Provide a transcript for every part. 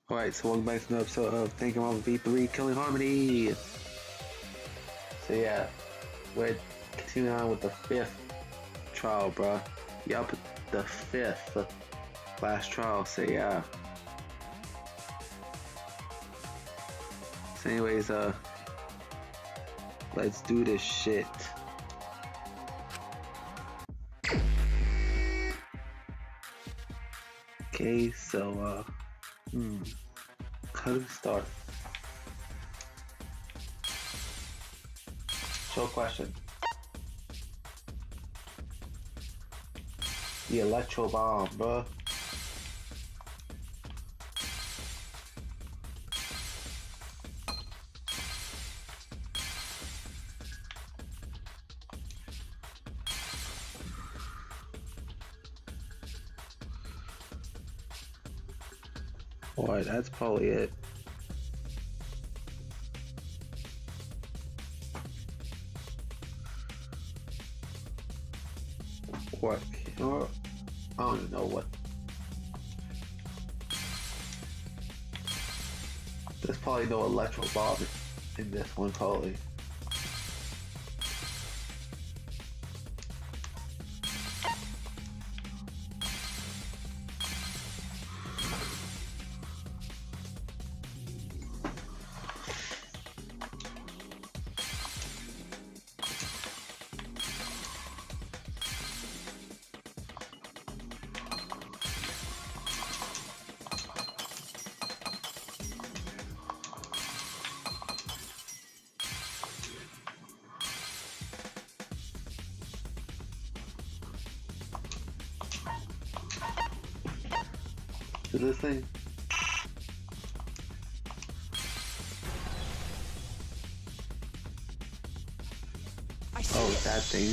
Alright, so welcome back to another episode of Danganronpa V3 Killing Harmony! So yeah, we're continuing on with the 5th trial, bruh. Yup, the 5th last trial, so yeah. So anyways, let's do this shit. Okay, so, how do we start? So question. The electro bomb, bruh. Boy, that's probably it. What? Or I don't even know what. There's probably no electro bomb in this one, probably. Is this thing? Oh, it's that thing.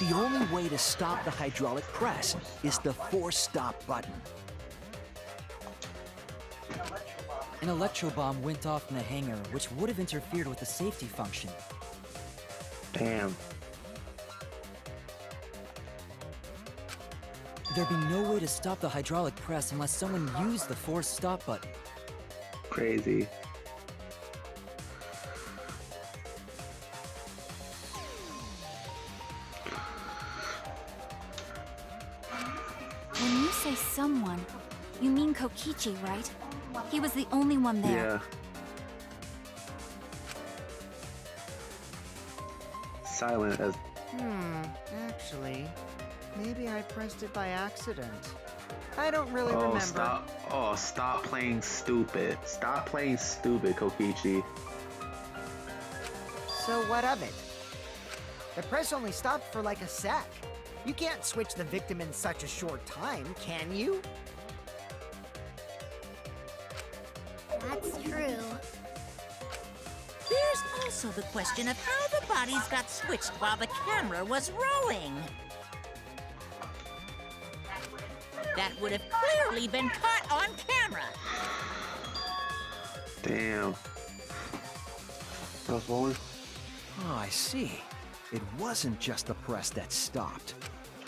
The only way to stop the hydraulic press is the force stop button. An electro bomb went off in the hangar, which would have interfered with the safety function. Damn. There'd be no way to stop the hydraulic press unless someone used the force stop button. Crazy. When you say someone, you mean Kokichi, right? He was the only one there. Yeah. Silent as. Actually, maybe I pressed it by accident. I don't really Oh, remember. stop. Oh, stop playing stupid. Stop playing stupid, Kokichi. So what of it? The press only stopped for like a sec. You can't switch the victim in such a short time, can you? That's true. There's also the question of how the bodies got switched while the camera was rolling. That would have clearly been caught on camera. Damn. That's rolling. Oh, I see. It wasn't just the press that stopped.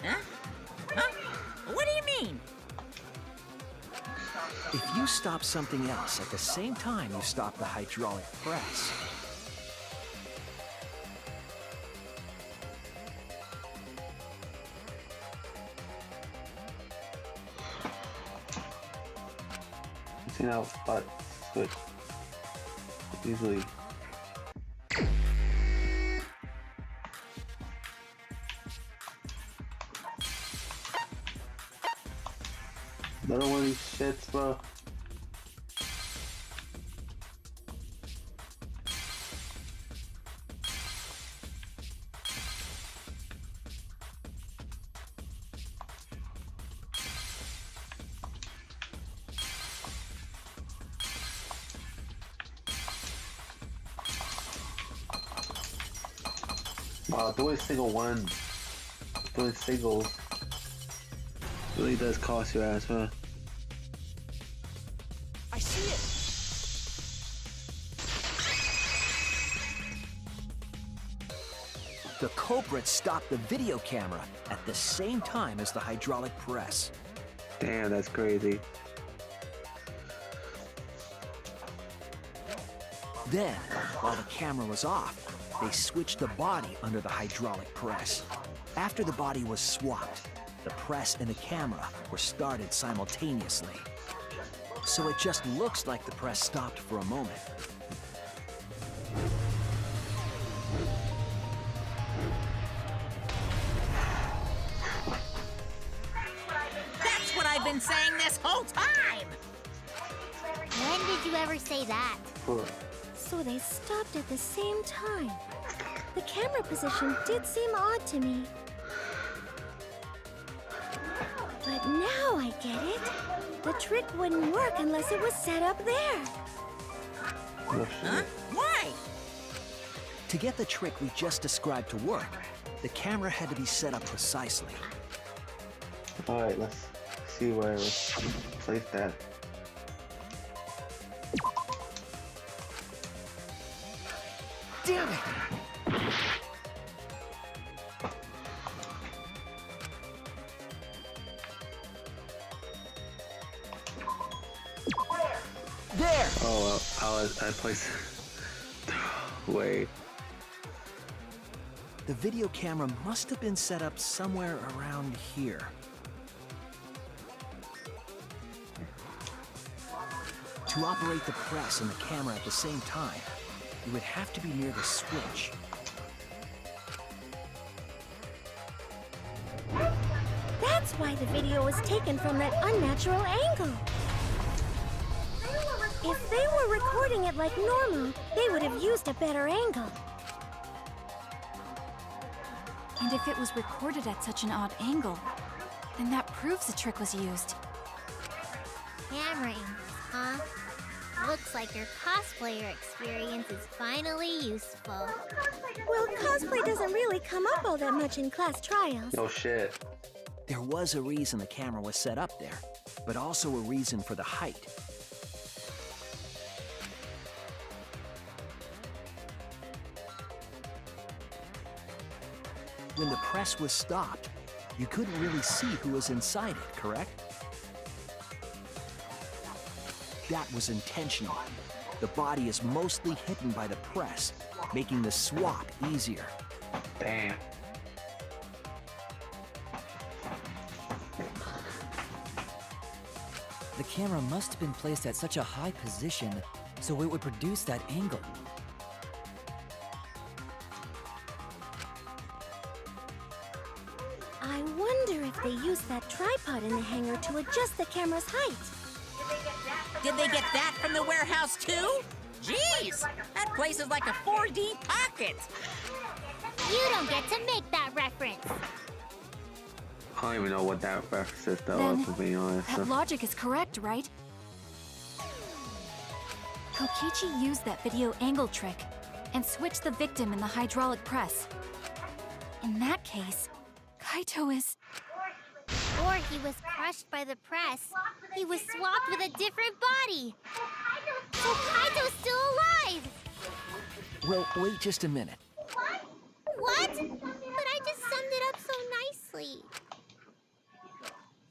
Huh? Huh? What do you mean? If you stop something else at the same time you stop the hydraulic press, See now, but switch easily. Another one of these shits, bro. Wow, doing singles really does cost your ass, huh? I see it. The culprit stopped the video camera at the same time as the hydraulic press. Damn, that's crazy. Then, while the camera was off, they switched the body under the hydraulic press. After the body was swapped, the press and the camera were started simultaneously. So it just looks like the press stopped for a moment. That's what I've been saying this whole time! When did you ever say that? Huh. So they stopped at the same time. The camera position did seem odd to me. But now I get it. The trick wouldn't work unless it was set up there. Huh? Why? To get the trick we just described to work, the camera had to be set up precisely. Alright, let's see where we place that. Damn it! There! Oh, well, I placed... Wait. The video camera must have been set up somewhere around here. To operate the press and the camera at the same time, you would have to be near the switch. That's why the video was taken from that unnatural angle. If they were recording it like normal, they would have used a better angle. And if it was recorded at such an odd angle, then that proves the trick was used. Camera angles, huh? Looks like your cosplayer experience is finally useful. Well, cosplay doesn't really come up all that much in class trials. No shit. There was a reason the camera was set up there, but also a reason for the height. When the press was stopped, you couldn't really see who was inside it, correct? That was intentional. The body is mostly hidden by the press, making the swap easier. Damn. The camera must have been placed at such a high position so it would produce that angle. I wonder if they used that tripod in the hangar to adjust the camera's height. Did they get that from the warehouse too? Jeez, that place is like a 4D pocket. You don't get to make that reference. I don't even know what that reference is though, Then, if I'm being honest. that logic is correct, right? Kokichi used that video angle trick and switched the victim in the hydraulic press. In that case, Kaito is... Or he was crushed by the press. He was swapped with a different body. So Kaito's still alive! Well, wait just a minute. What? But I just summed it up so nicely.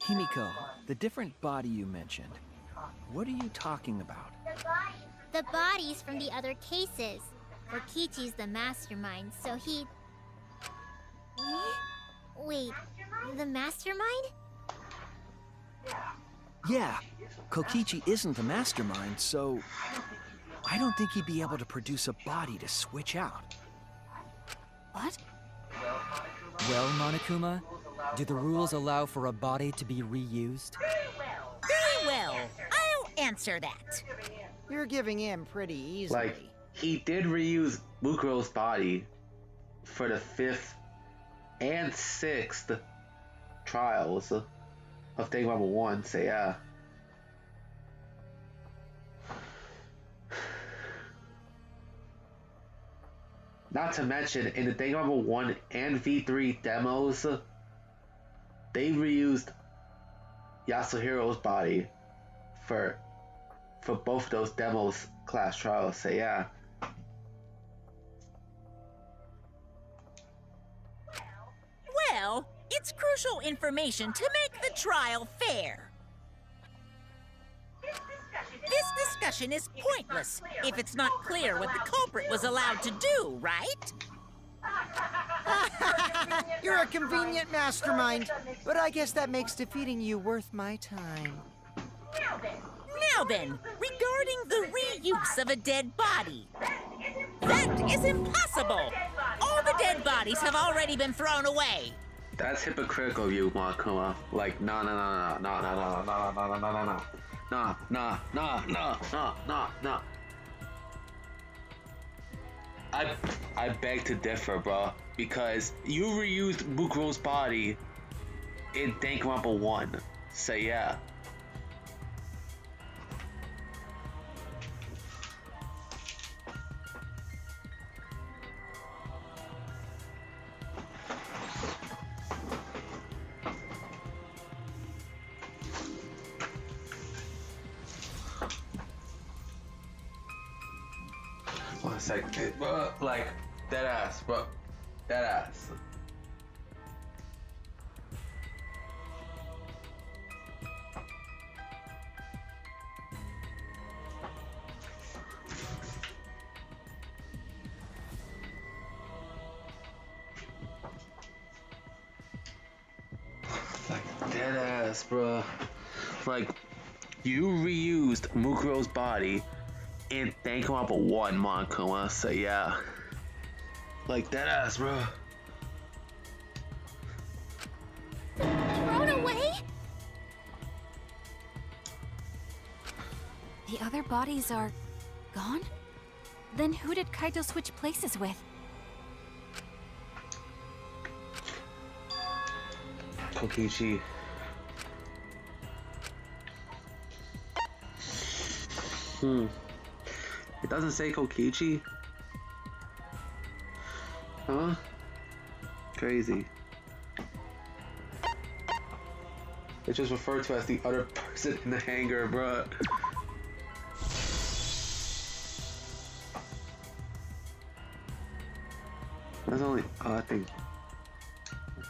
Himiko, the different body you mentioned, what are you talking about? The bodies from the other cases. Rikichi's the mastermind, so he... Wait, the mastermind? Yeah, Kokichi isn't the mastermind, so I don't think he'd be able to produce a body to switch out. What? Well, Monokuma, do the rules allow for a body to be reused? Very well, I'll answer that. You're giving in pretty easily. Like, he did reuse Mukuro's body for the 5th and 6th trials of Danganronpa 1, so yeah. Not to mention, in the Danganronpa 1 and V3 demos, they reused Yasuhiro's body for both those demos class trials, so yeah. It's crucial information to make the trial fair. This discussion is pointless if it's not clear what the culprit was allowed to do, right? You're a convenient mastermind, but I guess that makes defeating you worth my time. Now then, regarding the reuse of a dead body. That is impossible! All the dead bodies have already been thrown away. That's hypocritical of you, Monokuma. Like, no. I beg to differ, bro. Because you reused Mukuro's body in Danganronpa 1. So yeah. One second, bro. Like, dead ass, bro. Dead ass. Like, dead ass, bro. Like, you reused Mukuro's body in Danganronpa 1, Monokuma, so yeah. Like, that ass, bro. Thrown away? The other bodies are gone? Then who did Kaito switch places with? Kokichi. It doesn't say Kokichi? Huh? Crazy. It's just referred to as the other person in the hangar, bruh. That's only, I think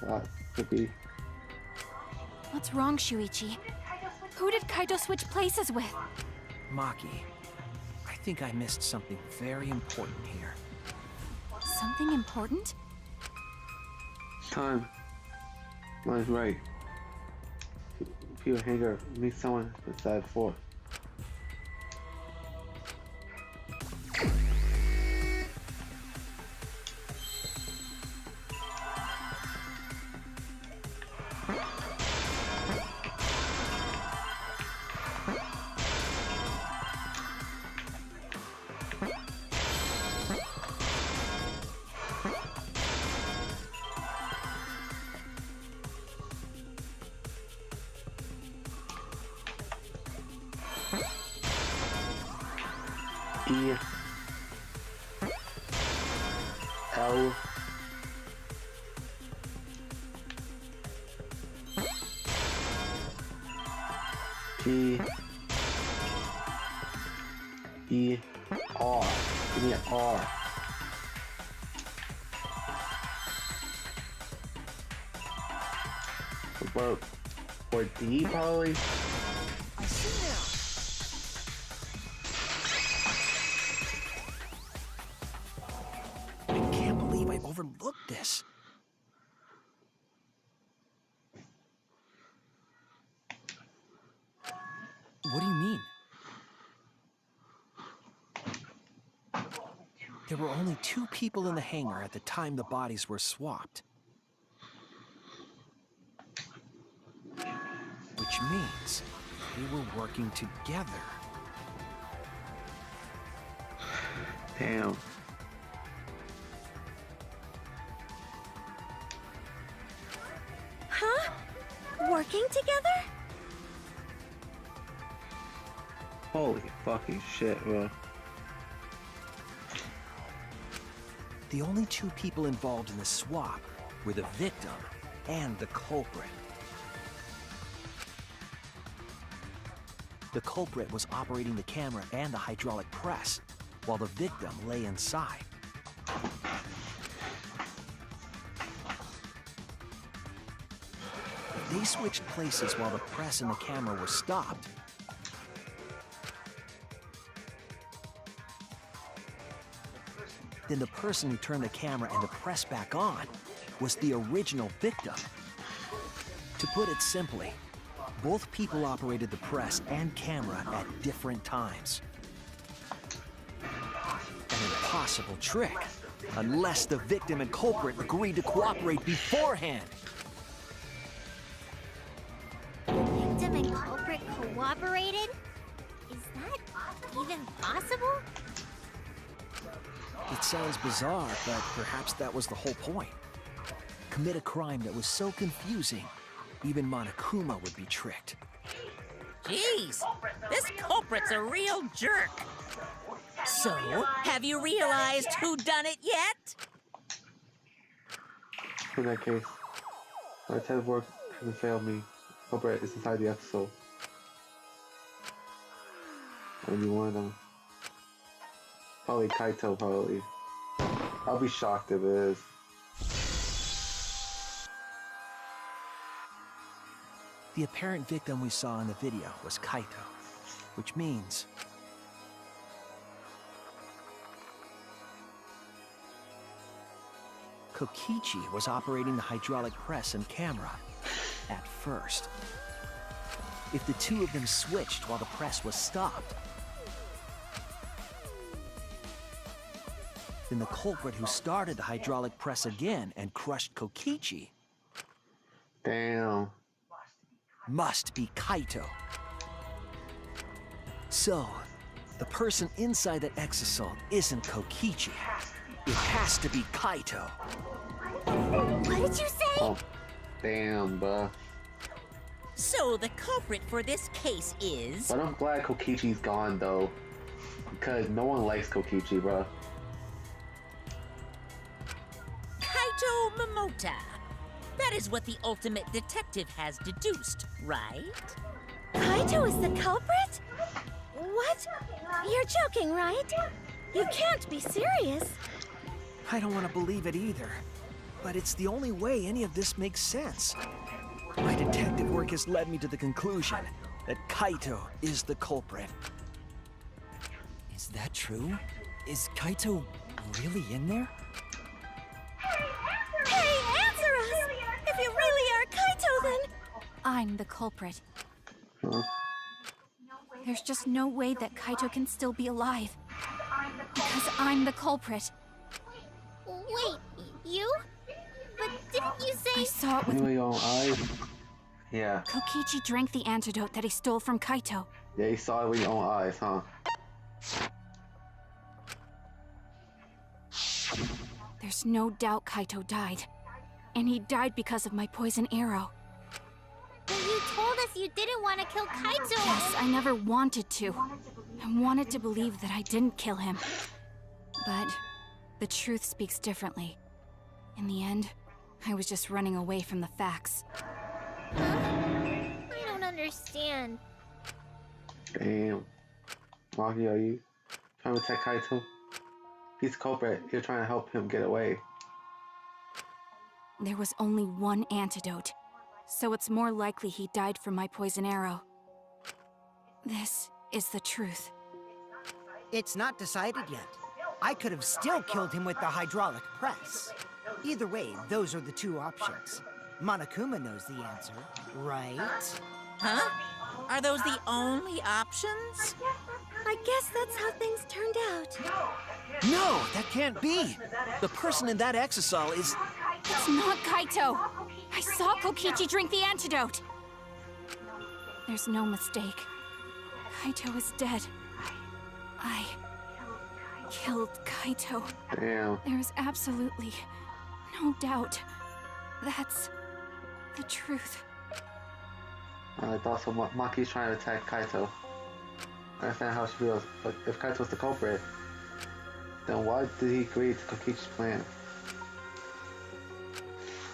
that could be. What's wrong, Shuichi? Who did Kaito switch places with? Maki, I think I missed something very important here. Something important? Time. Mine's right. If you're a hangar, meet someone inside 4. E L P E R. Give me an R. Or D probably. I see now. I can't believe I overlooked this. What do you mean? There were only 2 people in the hangar at the time the bodies were swapped. Which means they were working together. Damn. Huh? Working together? Holy fucking shit, bro. The only 2 people involved in the swap were the victim and the culprit. The culprit was operating the camera and the hydraulic press, while the victim lay inside. They switched places while the press and the camera were stopped. Then the person who turned the camera and the press back on was the original victim. To put it simply, both people operated the press and camera at different times. An impossible trick, unless the victim and culprit agreed to cooperate beforehand. Victim and culprit cooperated? Is that even possible? It sounds bizarre, but perhaps that was the whole point. Commit a crime that was so confusing, even Monokuma would be tricked. Jeez, this culprit's a real jerk. So, have you realized who done it yet? In that case, my attempt work hasn't failed me. Culprit is inside the episode. Only one of them. Probably Kaito, probably. I'll be shocked if it is. The apparent victim we saw in the video was Kaito, which means Kokichi was operating the hydraulic press and camera at first. If the two of them switched while the press was stopped, then the culprit who started the hydraulic press again and crushed Kokichi Damn. must be Kaito. So, the person inside that exosome isn't Kokichi. It has to be Kaito. What did you say? Oh, damn, bruh. So the culprit for this case is... But I'm glad Kokichi's gone, though. Because no one likes Kokichi, bruh. Kaito Momota. That is what the ultimate detective has deduced, right? Kaito is the culprit? What? You're joking, right? You can't be serious. I don't want to believe it either, but it's the only way any of this makes sense. My detective work has led me to the conclusion that Kaito is the culprit. Is that true? Is Kaito really in there? Hey, answer us! If you really are Kaito, then... I'm the culprit. Huh? There's just no way that Kaito can still be alive. Because I'm the culprit. Wait, you? But didn't you I say... saw it with Anyway, your own eyes. Yeah. Kokichi drank the antidote that he stole from Kaito. Yeah, you saw it with your own eyes, huh? There's no doubt Kaito died. And he died because of my poison arrow. But you told us you didn't want to kill Kaito. Yes, I never wanted to. I wanted to believe that I didn't kill him. But the truth speaks differently. In the end, I was just running away from the facts. Huh? I don't understand. Damn. Maki, are you trying to protect Kaito? He's the culprit. You're trying to help him get away. There was only one antidote, so it's more likely he died from my poison arrow. This is the truth. It's not decided yet. I could have still killed him with the hydraulic press. Either way, those are the two options. Monokuma knows the answer, right? Huh? Are those the only options? I guess that's how things turned out. No, that can't be. The person in that exosol is... It's not Kaito! I saw Kokichi drink the antidote! There's no mistake. Kaito is dead. I killed Kaito. Damn. There's absolutely no doubt. That's the truth. I thought so. Maki's trying to attack Kaito. I understand how she feels, but if Kaito's the culprit, then why did he agree to Kokichi's plan?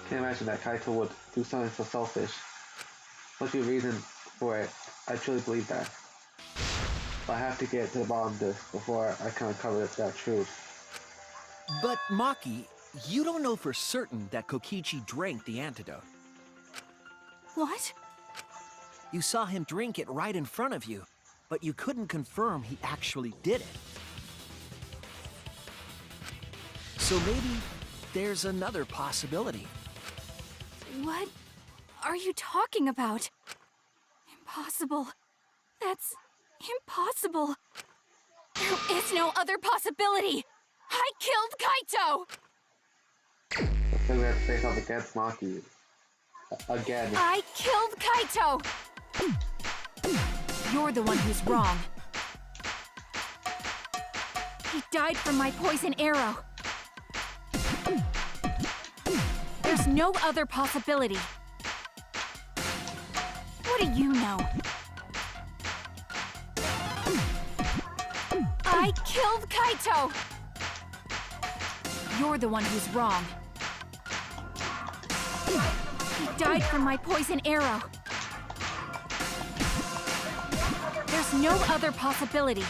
Can't imagine that Kaito would do something so selfish. Must be a reason for it. I truly believe that. But I have to get to the bottom of this before I can uncover that truth. But Maki, you don't know for certain that Kokichi drank the antidote. What? You saw him drink it right in front of you, but you couldn't confirm he actually did it. So maybe there's another possibility. What are you talking about? Impossible. That's impossible. There is no other possibility. I killed Kaito! I think we have to face off against Maki. Again. I killed Kaito! You're the one who's wrong. He died from my poison arrow. There's no other possibility. What do you know? I killed Kaito! You're the one who's wrong. He died from my poison arrow. There's no other possibility.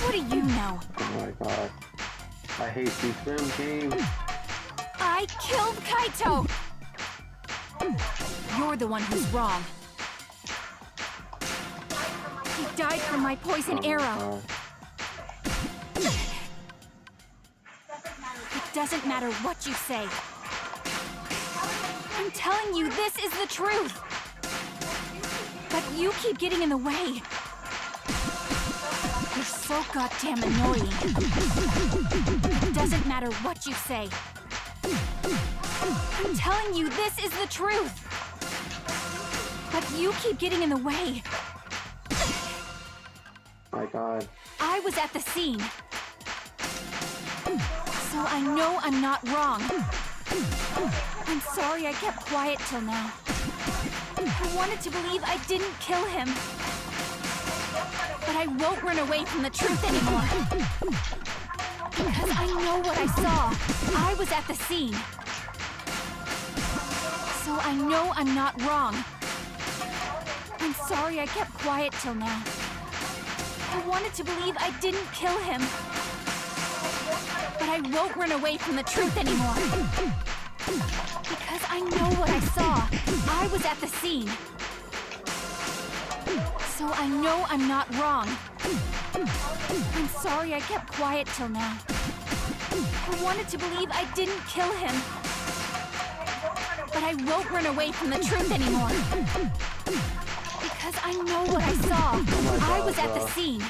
What do you know? Oh my god. I hate these film games. I killed Kaito! You're the one who's wrong. He died from my poison arrow. It doesn't matter what you say. I'm telling you, this is the truth. But you keep getting in the way. You're so goddamn annoying. It doesn't matter what you say. I'm telling you, this is the truth. But you keep getting in the way. My god. I was at the scene. So I know I'm not wrong. I'm sorry I kept quiet till now. I wanted to believe I didn't kill him. But I won't run away from the truth anymore. Because I know what I saw. I was at the scene. So I know I'm not wrong. I'm sorry I kept quiet till now. I wanted to believe I didn't kill him. But I won't run away from the truth anymore. Because I know what I saw. I was at the scene. So I know I'm not wrong. I'm sorry I kept quiet till now. I wanted to believe I didn't kill him. But I won't run away from the truth anymore. Because I know what I saw. I was at the scene.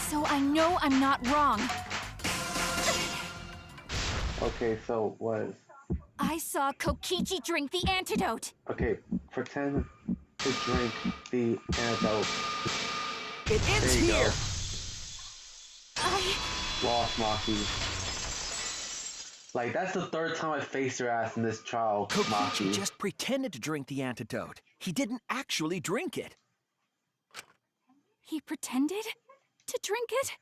So I know I'm not wrong. Okay, so was. I saw Kokichi drink the antidote. Okay, pretend to drink the antidote. It ends There you here! Lost Maki. Like, that's the third time I faced your ass in this trial, Kokichi Maki. just pretended to drink the antidote. He didn't actually drink it. He pretended to drink it?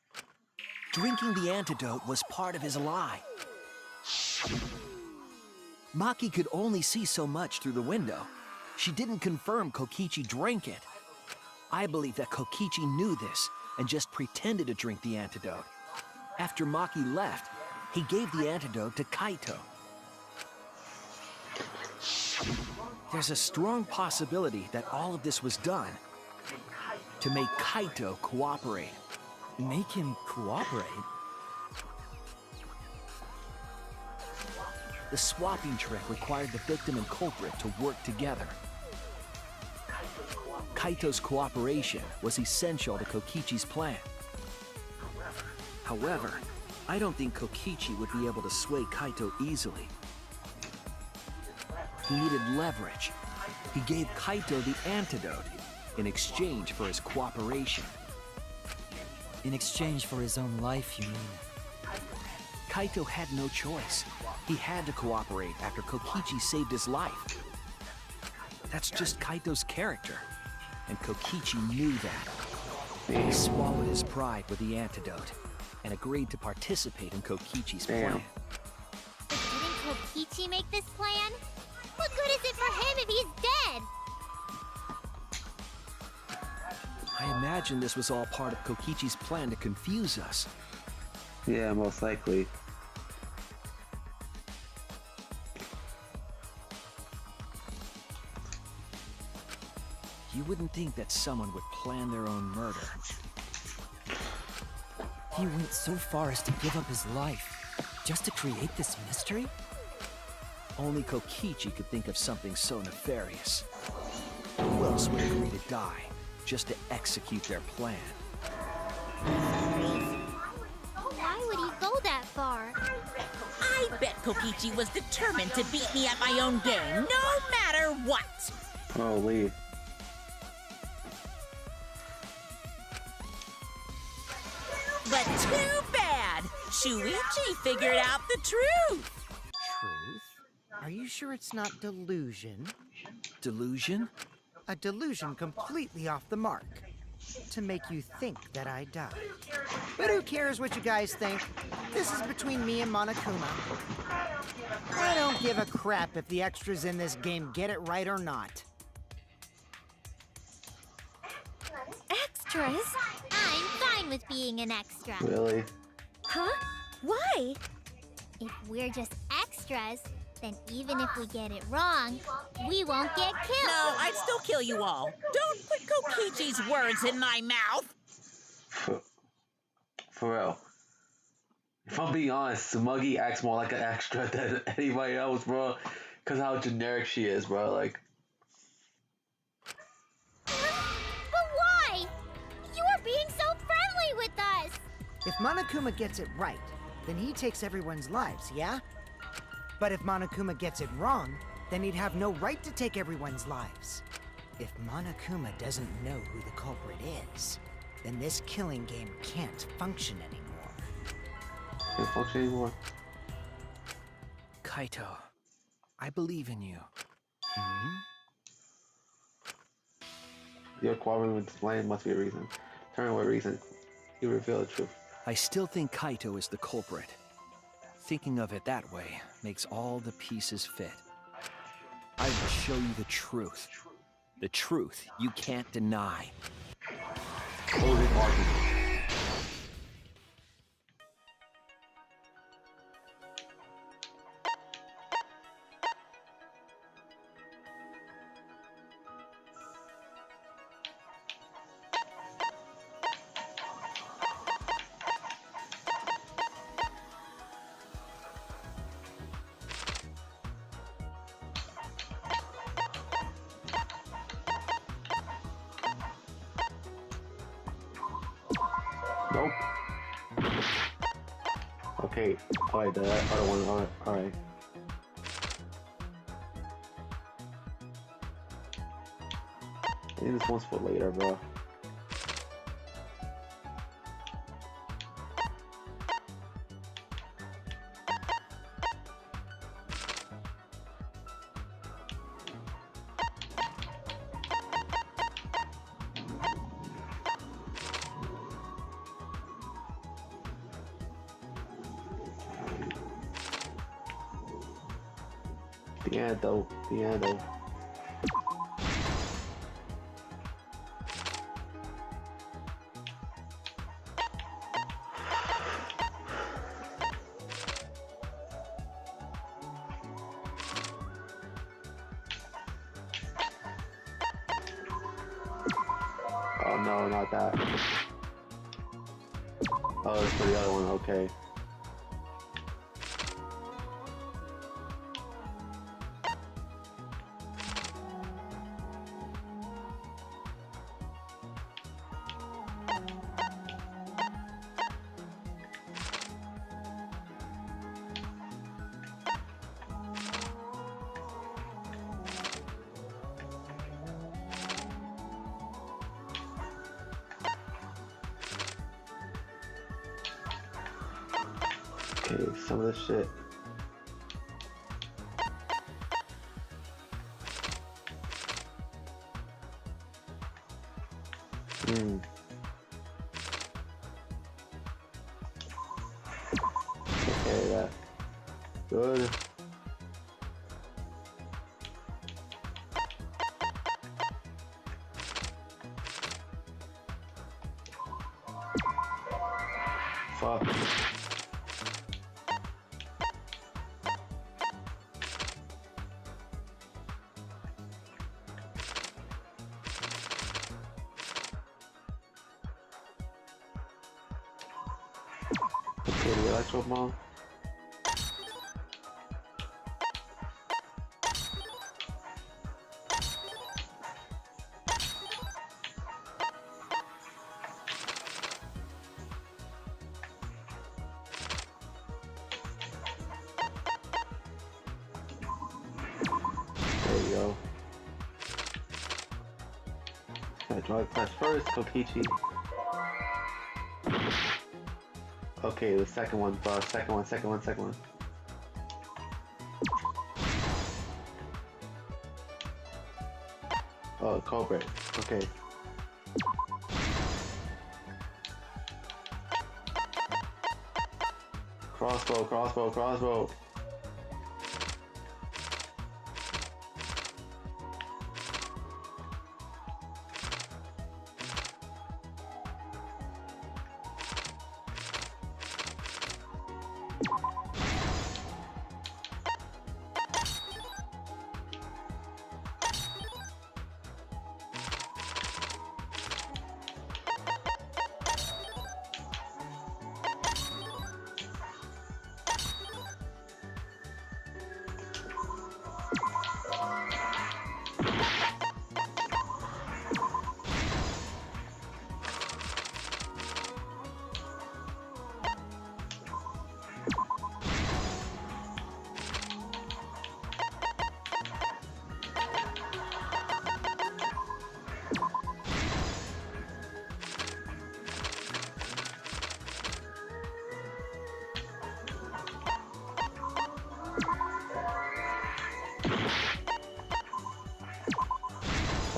Drinking the antidote was part of his lie. Maki could only see so much through the window. She didn't confirm Kokichi drank it. I believe that Kokichi knew this and just pretended to drink the antidote. After Maki left, he gave the antidote to Kaito. There's a strong possibility that all of this was done to make Kaito cooperate. Make him cooperate? The swapping trick required the victim and culprit to work together. Kaito's cooperation was essential to Kokichi's plan. However, I don't think Kokichi would be able to sway Kaito easily. He needed leverage. He gave Kaito the antidote in exchange for his cooperation. In exchange for his own life, you mean? Kaito had no choice. He had to cooperate after Kokichi saved his life. That's just Kaito's character, and Kokichi knew that. He swallowed his pride with the antidote and agreed to participate in Kokichi's plan. But didn't Kokichi make this plan? What good is it for him if he's dead? I imagine this was all part of Kokichi's plan to confuse us. Yeah, most likely. You wouldn't think that someone would plan their own murder. He went so far as to give up his life, just to create this mystery? Only Kokichi could think of something so nefarious. Who else would agree to die just to execute their plan? Why would he go that far? I bet Kokichi was determined to beat me at my own game, no matter what. Holy. But too bad! Shuichi figured out the truth! Truth? Are you sure it's not delusion? Delusion? A delusion completely off the mark. To make you think that I died. But who cares what you guys think? This is between me and Monokuma. I don't give a crap if the extras in this game get it right or not. Extras? I'm fine with being an extra. Really? Huh? Why? If we're just extras, then even if we get it wrong, we won't get killed. No, I'd still kill you all. Don't put Kokichi's words in my mouth. For real. If I'm being honest, Smuggy acts more like an extra than anybody else, bro. Because how generic she is, bro. Like, But why? You are being so friendly with us. If Monokuma gets it right, then he takes everyone's lives, yeah? But if Monokuma gets it wrong, then he'd have no right to take everyone's lives. If Monokuma doesn't know who the culprit is, then this killing game can't function anymore. can't function anymore. Kaito, I believe in you. Your cooperating with this plan must be a reason. Tell me what reason. You reveal the truth. I still think Kaito is the culprit. Thinking of it that way makes all the pieces fit. I will show you the truth. The truth you can't deny. Closing argument. Nope. Okay, alright, the other one, alright. I think this one's for later, bro. The antidote, the antidote. Oh no, not that. Oh, it's for the other one, okay. Okay, some of this shit. Okay, that. Good. Fuck. the electro bomb. There you go. Gotta draw the quest first, Kokichi. Okay, the second one, second one. Oh, culprit. Okay. Crossbow.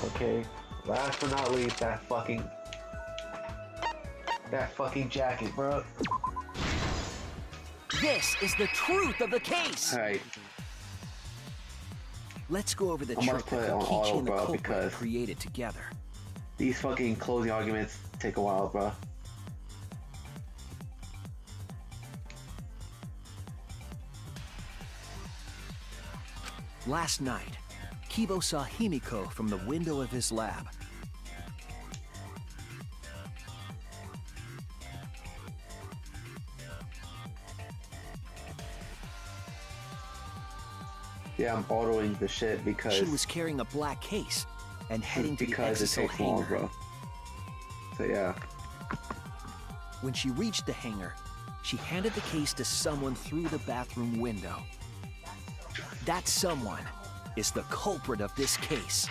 Okay, last but not least, that fucking jacket, bro. This is the truth of the case. Alright, Let's go over the I'm gonna trick put that it on Kokichi auto, and the bro, culprit because- created together. these fucking closing arguments take a while, bro. Last night, Kibo saw Himiko from the window of his lab. Yeah, I'm autoing the shit because She was carrying a black case and heading to the because it Exisal takes long, hangar. bro. So yeah, When she reached the hangar, she handed the case to someone through the bathroom window. That someone is the culprit of this case.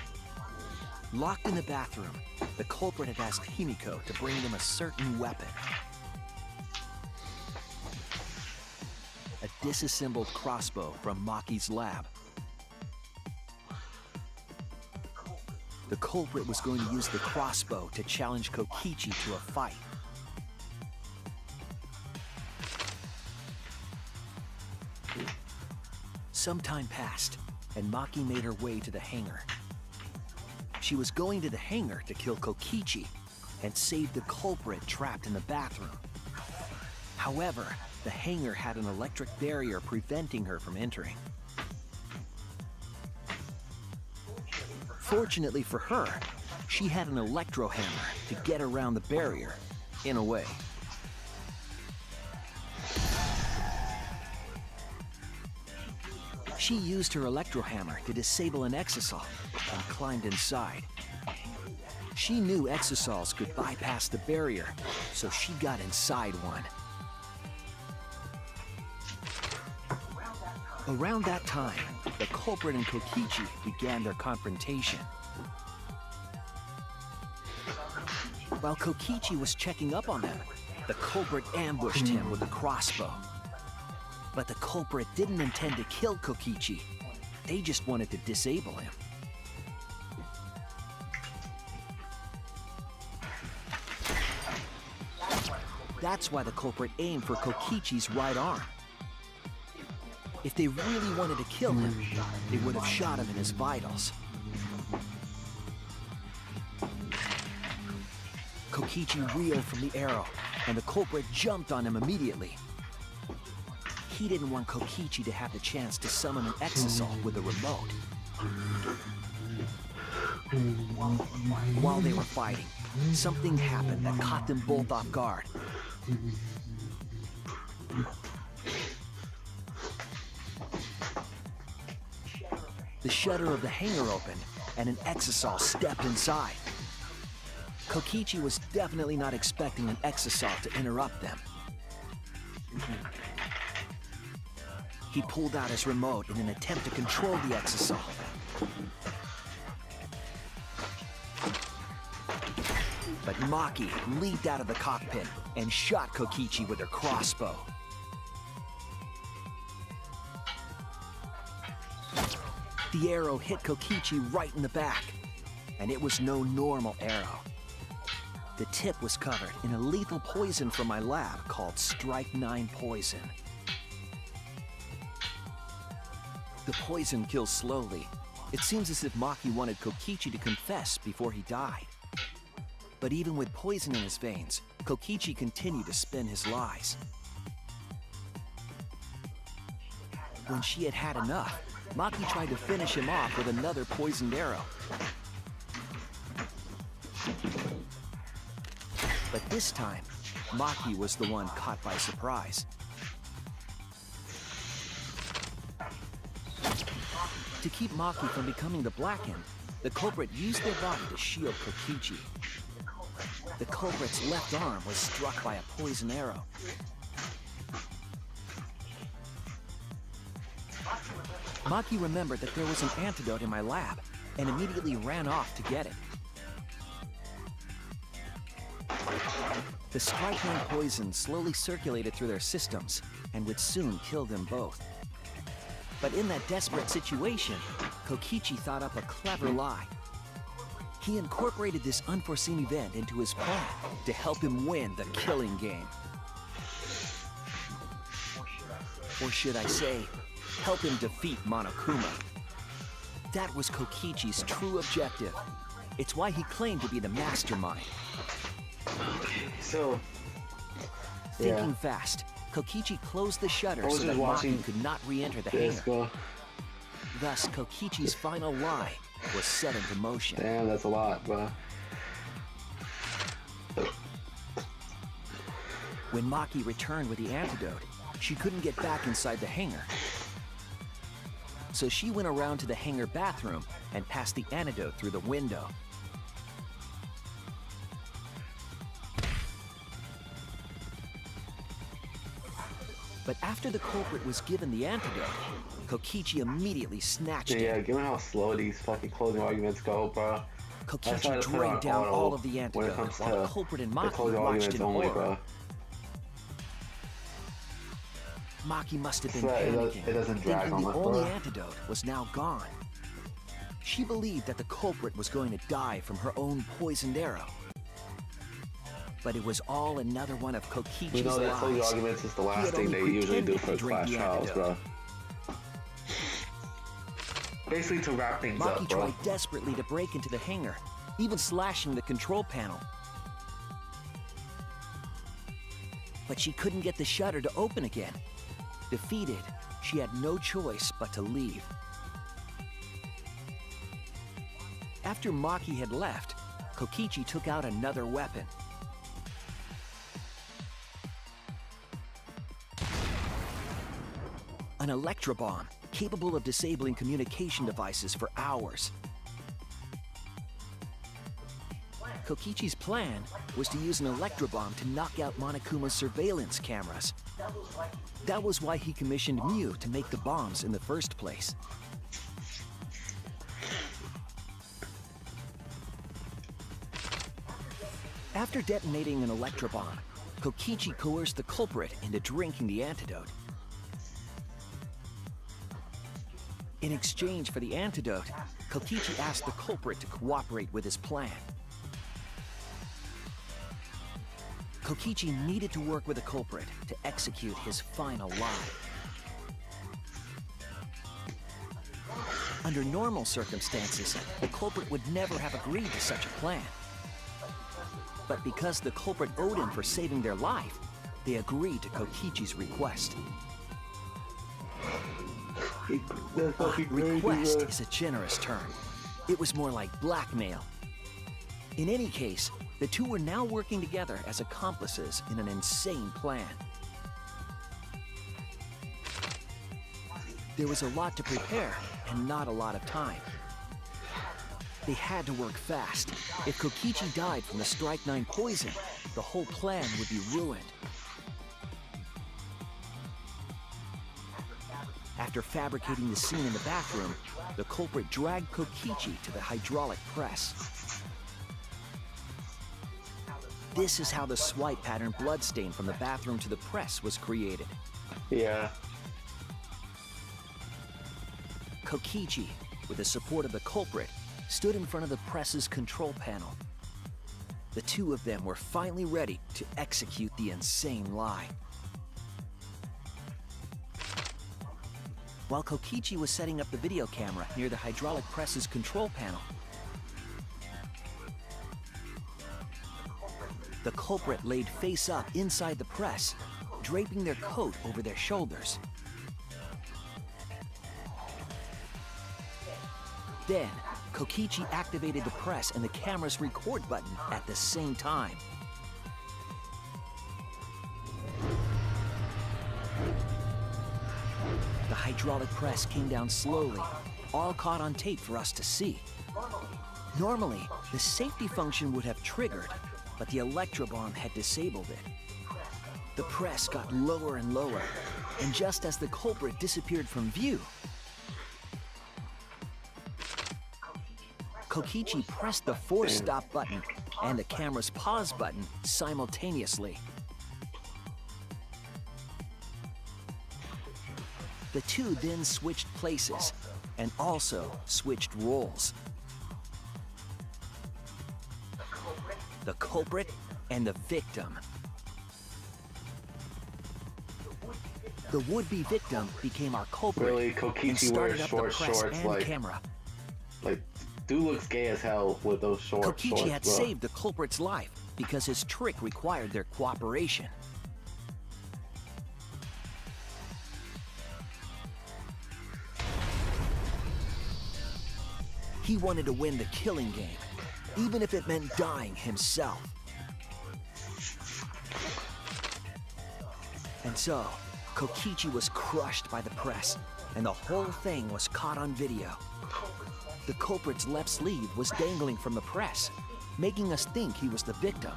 Locked in the bathroom, the culprit had asked Himiko to bring them a certain weapon. A disassembled crossbow from Maki's lab. The culprit was going to use the crossbow to challenge Kokichi to a fight. Some time passed, and Maki made her way to the hangar. She was going to the hangar to kill Kokichi and save the culprit trapped in the bathroom. However, the hangar had an electric barrier preventing her from entering. Fortunately for her, she had an electro hammer to get around the barrier, in a way. She used her electro hammer to disable an exisal and climbed inside. She knew exisals could bypass the barrier, so she got inside one. Around that time, the culprit and Kokichi began their confrontation. While Kokichi was checking up on them, the culprit ambushed him with a crossbow. But the culprit didn't intend to kill Kokichi. They just wanted to disable him. That's why the culprit aimed for Kokichi's right arm. If they really wanted to kill him, they would have shot him in his vitals. Kokichi reeled from the arrow, and the culprit jumped on him immediately. He didn't want Kokichi to have the chance to summon an exisal with a remote. While they were fighting, something happened that caught them both off guard. The shutter of the hangar opened, and an exisal stepped inside. Kokichi was definitely not expecting an exisal to interrupt them. He pulled out his remote in an attempt to control the exisal. But Maki leaped out of the cockpit and shot Kokichi with her crossbow. The arrow hit Kokichi right in the back, and it was no normal arrow. The tip was covered in a lethal poison from my lab called Strike 9 poison. The poison kills slowly. It seems as if Maki wanted Kokichi to confess before he died. But even with poison in his veins, Kokichi continued to spin his lies. When she had had enough, Maki tried to finish him off with another poisoned arrow. But this time, Maki was the one caught by surprise. To keep Maki from becoming the Blackened, the culprit used their body to shield Kokichi. The culprit's left arm was struck by a poison arrow. Maki remembered that there was an antidote in my lab and immediately ran off to get it. The Strike 9 poison slowly circulated through their systems and would soon kill them both. But in that desperate situation, Kokichi thought up a clever lie. He incorporated this unforeseen event into his plan to help him win the killing game. Or should I say, help him defeat Monokuma. That was Kokichi's true objective. It's why he claimed to be the mastermind. So, Thinking fast, Kokichi closed the shutter so that Maki could not re-enter the hangar. Thus, Kokichi's final lie was set into motion. Damn, that's a lot, bro. When Maki returned with the antidote, she couldn't get back inside the hangar. So she went around to the hangar bathroom and passed the antidote through the window. But after the culprit was given the antidote, Kokichi immediately snatched it. Yeah, given how slow these fucking closing arguments go, bro. Kokichi drank down all of the antidote while the culprit and Maki watched in horror. Maki must have been panicking, thinking the only antidote was now gone. She believed that the culprit was going to die from her own poisoned arrow. But it was all another one of Kokichi's lies. You know that closing arguments is the last thing they usually do for class trials, bro. Basically to wrap things up, bro. Maki tried desperately to break into the hangar, even slashing the control panel. But she couldn't get the shutter to open again. Defeated, she had no choice but to leave. After Maki had left, Kokichi took out another weapon. An electrobomb, capable of disabling communication devices for hours. Kokichi's plan was to use an electrobomb to knock out Monokuma's surveillance cameras. That was why he commissioned Mew to make the bombs in the first place. After detonating an electrobomb, Kokichi coerced the culprit into drinking the antidote. In exchange for the antidote, Kokichi asked the culprit to cooperate with his plan. Kokichi needed to work with the culprit to execute his final lie. Under normal circumstances, the culprit would never have agreed to such a plan. But because the culprit owed him for saving their life, they agreed to Kokichi's request. Request is a generous term. It was more like blackmail. In any case, the two were now working together as accomplices in an insane plan. There was a lot to prepare and not a lot of time. They had to work fast. If Kokichi died from the Strike 9 poison, the whole plan would be ruined. After fabricating the scene in the bathroom, the culprit dragged Kokichi to the hydraulic press. This is how the swipe pattern bloodstain from the bathroom to the press was created. Yeah. Kokichi, with the support of the culprit, stood in front of the press's control panel. The two of them were finally ready to execute the insane lie. While Kokichi was setting up the video camera near the hydraulic press's control panel, the culprit laid face up inside the press, draping their coat over their shoulders. Then, Kokichi activated the press and the camera's record button at the same time. The hydraulic press came down slowly, all caught on tape for us to see. Normally, the safety function would have triggered, but the electrobomb had disabled it. The press got lower and lower, and just as the culprit disappeared from view, Kokichi pressed the force stop button and the camera's pause button simultaneously. The two then switched places and also switched roles. The culprit and the victim. The would-be victim became our culprit. Really, and Kokichi started wears up short the press shorts and like camera. dude looks gay as hell with those short Kokichi shorts, had bro. saved the culprit's life because his trick required their cooperation. He wanted to win the killing game, even if it meant dying himself. And so, Kokichi was crushed by the press, and the whole thing was caught on video. The culprit's left sleeve was dangling from the press, making us think he was the victim.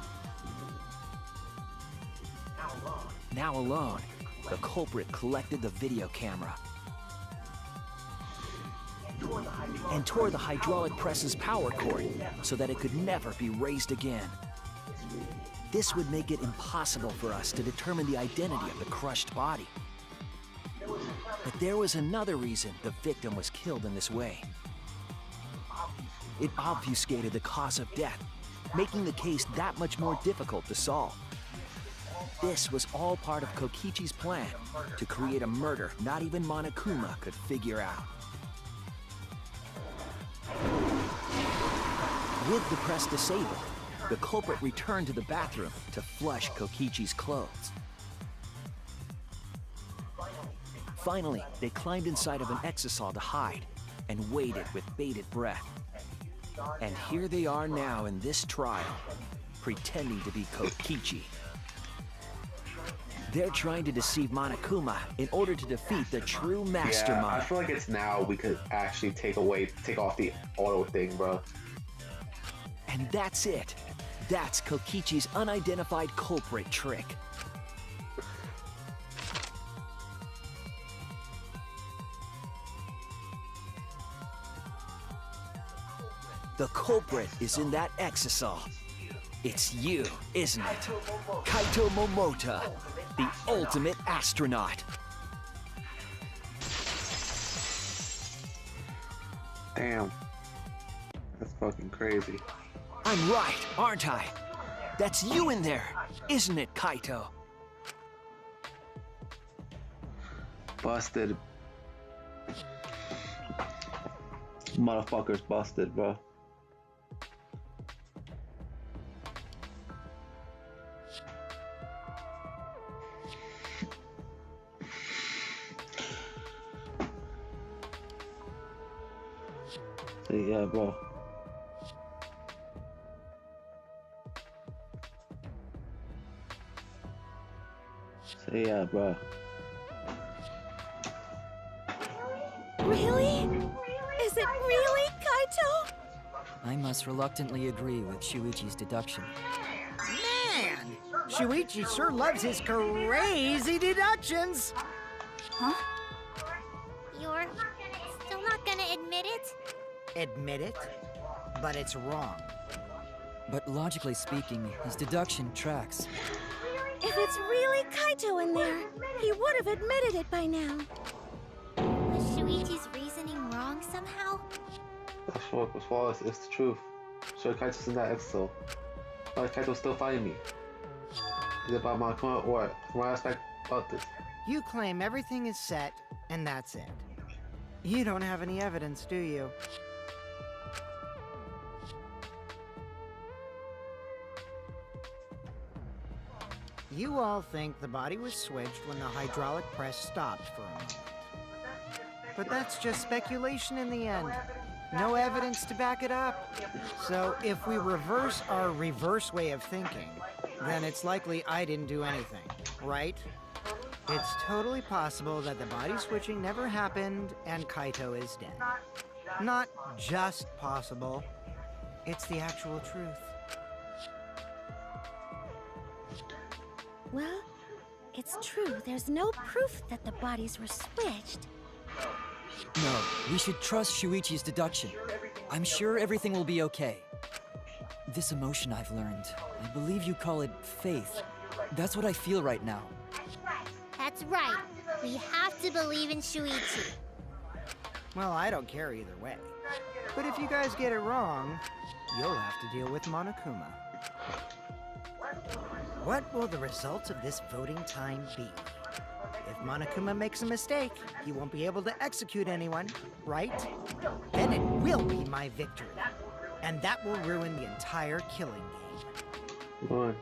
Now alone, the culprit collected the video camera and tore the hydraulic press's power cord so that it could never be raised again. This would make it impossible for us to determine the identity of the crushed body. But there was another reason the victim was killed in this way. It obfuscated the cause of death, making the case that much more difficult to solve. This was all part of Kokichi's plan to create a murder not even Monokuma could figure out. With the press disabled, the culprit returned to the bathroom to flush Kokichi's clothes. Finally, they climbed inside of an exisal to hide and waited with bated breath. And here they are now in this trial, pretending to be Kokichi. They're trying to deceive Monokuma in order to defeat the true mastermind. Yeah, I feel like it's now we could actually take off the auto thing, bro. And that's it. That's Kokichi's unidentified culprit trick. The culprit is in that exisal. It's you, isn't it? Kaito Momota, the ultimate astronaut. Damn. That's fucking crazy. I'm right, aren't I? That's you in there, isn't it, Kaito? Busted. Motherfucker's busted, bro. So yeah, bro. So yeah, bro. I must reluctantly agree with Shuichi's deduction. Man! Shuichi sure loves his crazy deductions! Huh? You're still not gonna admit it? Admit it, but it's wrong. But logically speaking, his deduction tracks. If it's really Kaito in there, he would have admitted it by now. Was Shuichi's reasoning wrong somehow? That's what was false. It's the truth. Sure, Kaito's in that exo. Why is Kaito still fighting me? Is it about Monokuma or what aspect about this? You claim everything is set, and that's it. You don't have any evidence, do you? You all think the body was switched when the hydraulic press stopped for a moment. But that's just speculation in the end. No evidence to back it up. So if we reverse our reverse way of thinking, then it's likely I didn't do anything, right? It's totally possible that the body switching never happened and Kaito is dead. Not just possible, it's the actual truth. Well, it's true. There's no proof that the bodies were switched. No, we should trust Shuichi's deduction. I'm sure everything will be okay. This emotion I've learned, I believe you call it faith. That's what I feel right now. That's right. We have to believe in Shuichi. Well, I don't care either way. But if you guys get it wrong, you'll have to deal with Monokuma. What will the results of this voting time be? If Monokuma makes a mistake, he won't be able to execute anyone, right? Then it will be my victory. And that will ruin the entire killing game. One.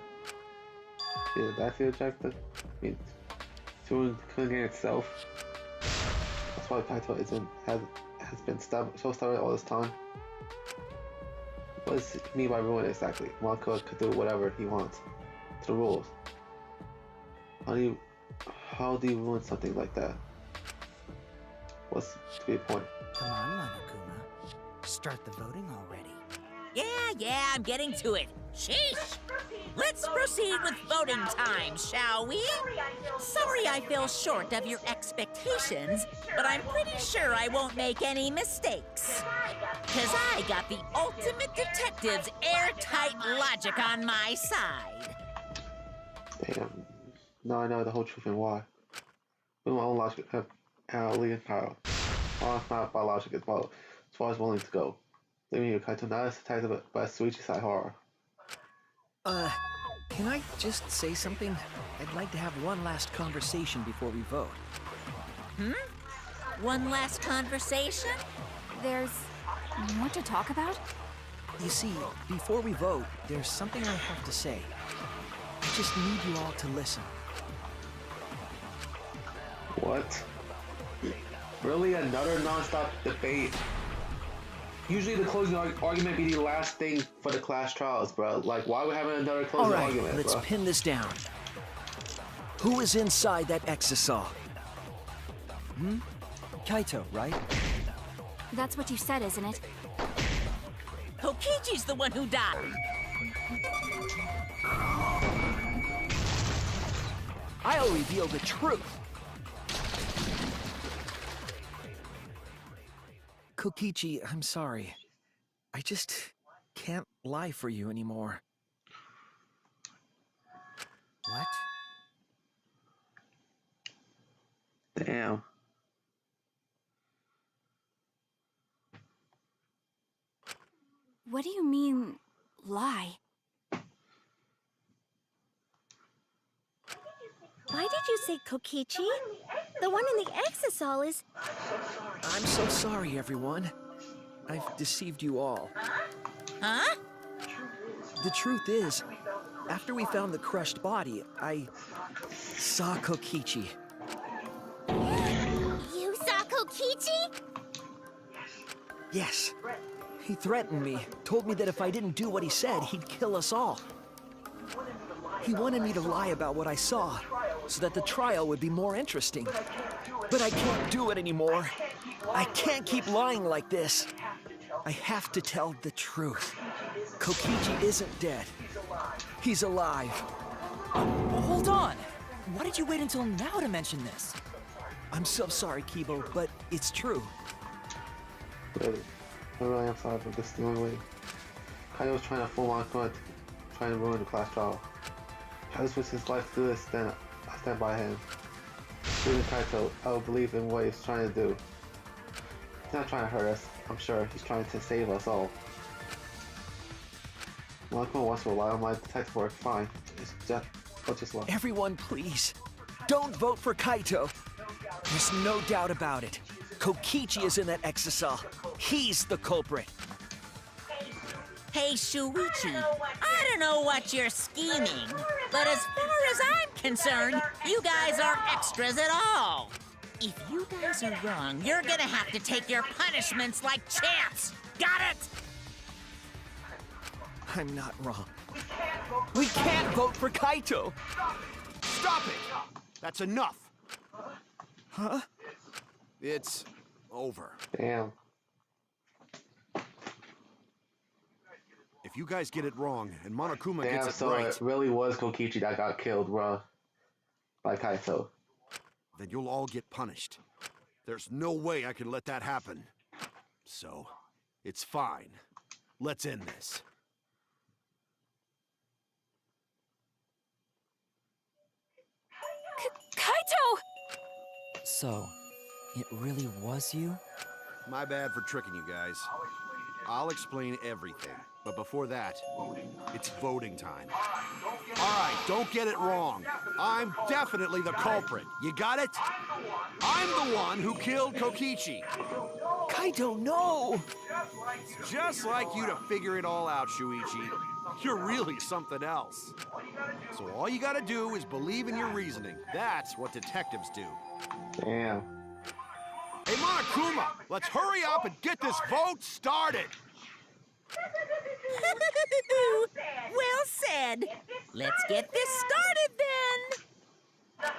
Yeah, that's the objective. I mean, doing the killing game itself. That's why Kaito has been so stubborn all this time. What does he mean by ruin exactly? Monokuma could do whatever he wants. To the rules. How do you ruin something like that? What's to be a point? Come on, Monokuma. Start the voting already. Yeah, I'm getting to it. Sheesh! Let's proceed with voting time, shall we? Sorry I fell short of your expectations, but I'm pretty sure I won't make any mistakes. 'Cause I got the ultimate detective's airtight logic on my side. Damn. Now I know the whole truth and why. With my own logic, leading power. It's not by logic as well, as far as willing to go. Leaving you, Kaito, not as attacked by a Shuichi side horror. Can I just say something? I'd like to have one last conversation before we vote. One last conversation? There's more to talk about? You see, before we vote, there's something I have to say. I just need you all to listen. What? Really? Another non-stop debate? Usually the closing argument be the last thing for the class trials, bro. Like, why are we having another closing argument, let's bro? pin this down. Who is inside that exisal? Kaito, right? That's what you said, isn't it? Kokichi's the one who died. I'll reveal the truth. Kokichi, I'm sorry. I just can't lie for you anymore. What? Damn. What do you mean, lie? Why did you say Kokichi? The one in the exisal is... I'm so sorry, everyone. I've deceived you all. Huh? The truth is, after we found the crushed body, I saw Kokichi. You saw Kokichi? Yes. He threatened me, told me that if I didn't do what he said, he'd kill us all. He wanted me to lie about what I saw, so that the trial would be more interesting. But I can't do it anymore. I can't keep lying like this. I have to tell the truth. Kokichi isn't dead. He's alive. Hold on! Why did you wait until now to mention this? I'm so sorry, Kibo, but it's true. Really, I really am sorry, but this is the only way. Kaito was trying to fool Monokuma, trying to ruin the class trial. If I just risk his life to do this, then I stand by him. Even Kaito, I will believe in what he's trying to do. He's not trying to hurt us, I'm sure. He's trying to save us all. Monokuma wants to rely on my detective work, fine. Just love. Everyone, please, don't vote for Kaito. There's no doubt about it. Kokichi is in that exocell. He's the culprit. Hey, Shuichi, I don't know what you're scheming, but as far as I'm concerned, you guys aren't extras at all. If you guys are wrong, you're gonna have to take your punishments like champs. Got it? I'm not wrong. We can't vote for Kaito! Stop it! That's enough! Huh? It's over. Damn. If you guys get it wrong and Monokuma Damn, gets it so right, it really was Kokichi that got killed, bro. By Kaito. then you'll all get punished. There's no way I can let that happen. So, it's fine. Let's end this. Kaito! So, it really was you? My bad for tricking you guys. I'll explain everything. But before that, it's voting time. All right, don't get it wrong. I'm definitely the culprit. You got it? I'm the one who killed Kokichi. Kaito, no! It's just like you to figure it all out, Shuichi. You're really something else. So all you gotta do is believe in your reasoning. That's what detectives do. Damn. Hey, Monokuma, let's hurry up and get this vote started. Well said. Let's get this started then.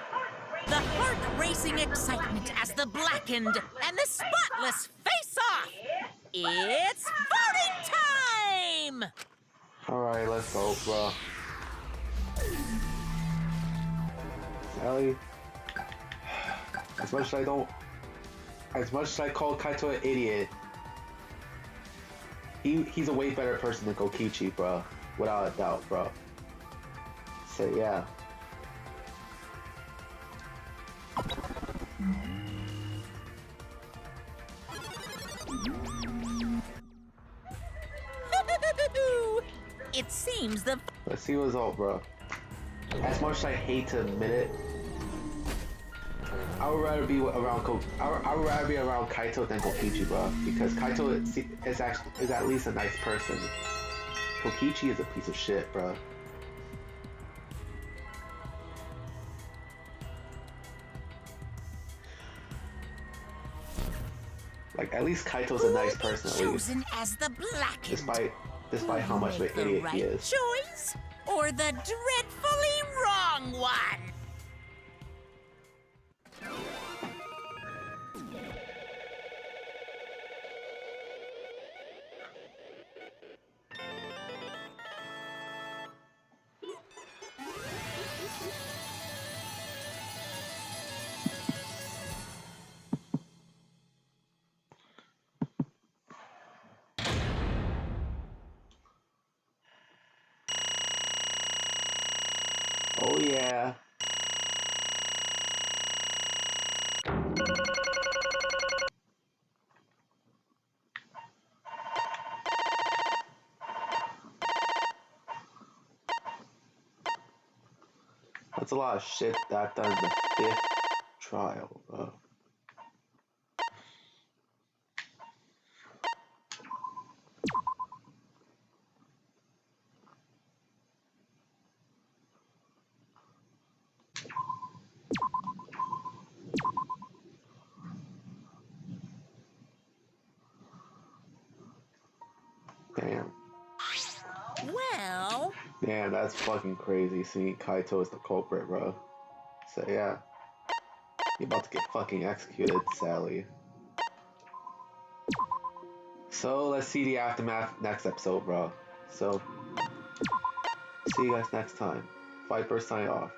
The heart-racing excitement as the blackened and the spotless face off. It's voting time! Alright, let's go, bro. Sally. As much as I call Kaito an idiot, he's a way better person than Kokichi, bro. Without a doubt, bro. So yeah. It seems the... Let's see what's up, bro. As much as I hate to admit it, I would rather be around I would rather be around Kaito than Kokichi, bro. Because Kaito is at least a nice person. Kokichi is a piece of shit, bro. Like, at least Kaito's a nice person, at least. Chosen as the blackened. Despite how much of an idiot he is. Choice or the dreadfully wrong one? Oh yeah. That's a lot of shit that I've done in the 5th trial, bro. Damn. Well... Damn, that's fucking crazy seeing Kaito as the culprit, bro. So yeah. You're about to get fucking executed, Sally. So let's see the aftermath next episode, bro. So see you guys next time. Viper sign off.